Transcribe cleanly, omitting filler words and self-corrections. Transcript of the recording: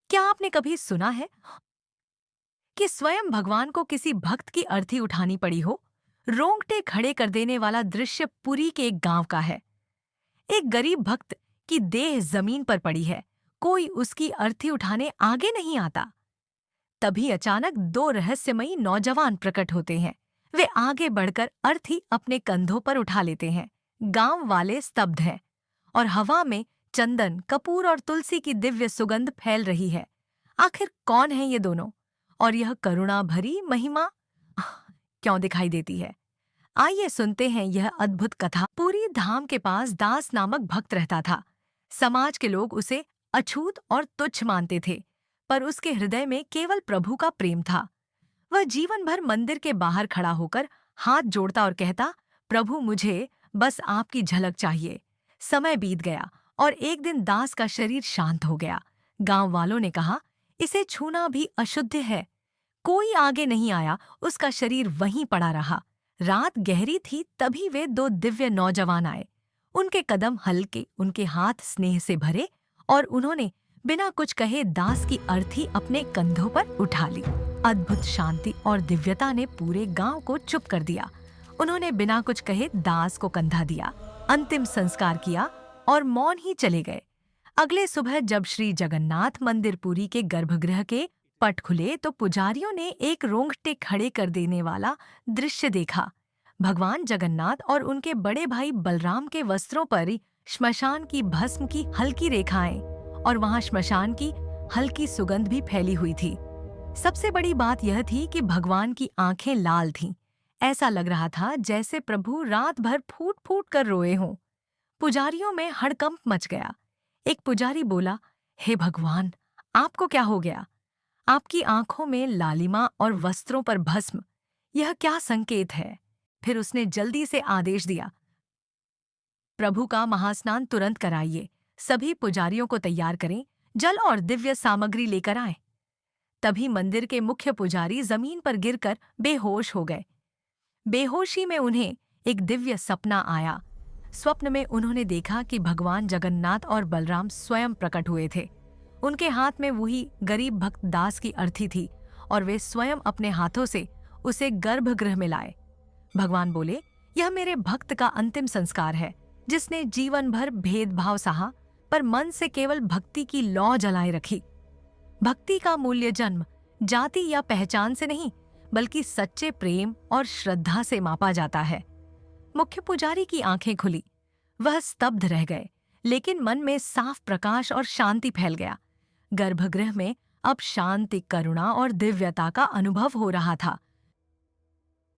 क्या आपने कभी सुना है कि स्वयं भगवान को किसी भक्त की अर्थी उठानी पड़ी हो? रोंगटे खड़े कर देने वाला दृश्य पुरी के एक गांव का है। एक गरीब भक्त की देह जमीन पर पड़ी है। कोई उसकी अर्थी उठाने आगे नहीं आता। तभी अचानक दो रहस्यमयी नौजवान प्रकट होते हैं। वे आगे बढ़कर अर्थी अपने कंधों पर उठा लेते हैं। गांव वाले स्तब्ध हैं और हवा में चंदन, कपूर और तुलसी की दिव्य सुगंध फैल रही है। आखिर कौन है ये दोनों? और यह करुणा भरी महिमा क्यों दिखाई देती है? आइए सुनते हैं यह अद्भुत कथा। पूरी धाम के पास दास नामक भक्त रहता था। समाज के लोग उसे अछूत और तुच्छ मानते थे, पर उसके हृदय में केवल प्रभु का प्रेम था। वह जीवन भर मंदिर के बाहर खड़ा होकर हाथ जोड़ता और कहता, प्रभु मुझे बस आपकी झलक चाहिए। समय बीत गया और एक दिन दास का शरीर शांत हो गया। गांव वालों ने कहा, इसे छूना भी अशुद्ध है। कोई आगे नहीं आया, उसका शरीर वहीं पड़ा रहा। रात गहरी थी, तभी वे दो दिव्य नौजवान आए। उनके कदम हल्के, उनके हाथ स्नेह से भरे और उन्होंने बिना कुछ कहे दास की अर्थी अपने कंधों पर उठा ली। अद्भुत शांति और दिव्यता ने पूरे गांव को चुप कर दिया। उन्होंने बिना कुछ कहे दास को कंधा दिया, अंतिम संस्कार किया और मौन ही चले गए। अगले सुबह जब श्री जगन्नाथ मंदिर पुरी के गर्भगृह के पट खुले तो पुजारियों ने एक रोंगटे खड़े कर देने वाला दृश्य देखा। भगवान जगन्नाथ और उनके बड़े भाई बलराम के वस्त्रों पर श्मशान की भस्म की हल्की रेखाएं और वहां श्मशान की हल्की सुगंध भी फैली हुई थी। सबसे बड़ी बात यह थी कि भगवान की आंखें लाल थीं। ऐसा लग रहा था जैसे प्रभु रात भर फूट फूट कर रोए हों। पुजारियों में हड़कंप मच गया। एक पुजारी बोला, हे भगवान, आपको क्या हो गया? आपकी आंखों में लालिमा और वस्त्रों पर भस्म, यह क्या संकेत है? फिर उसने जल्दी से आदेश दिया, प्रभु का महास्नान तुरंत कराइए। सभी पुजारियों को तैयार करें, जल और दिव्य सामग्री लेकर आए। तभी मंदिर के मुख्य पुजारी जमीन पर गिरकर बेहोश हो गए। बेहोशी में उन्हें एक दिव्य सपना आया। स्वप्न में उन्होंने देखा कि भगवान जगन्नाथ और बलराम स्वयं प्रकट हुए थे। उनके हाथ में वही गरीब भक्त दास की अर्थी थी और वे स्वयं अपने हाथों से उसे गर्भगृह में लाए। भगवान बोले, यह मेरे भक्त का अंतिम संस्कार है, जिसने जीवन भर भेदभाव सहा पर मन से केवल भक्ति की लौ जलाए रखी। भक्ति का मूल्य जन्म, जाति या पहचान से नहीं, बल्कि सच्चे प्रेम और श्रद्धा से मापा जाता है। मुख्य पुजारी की आंखें खुली। वह स्तब्ध रह गए, लेकिन मन में साफ प्रकाश और शांति फैल गया। गर्भगृह में अब शांति, करुणा और दिव्यता का अनुभव हो रहा था।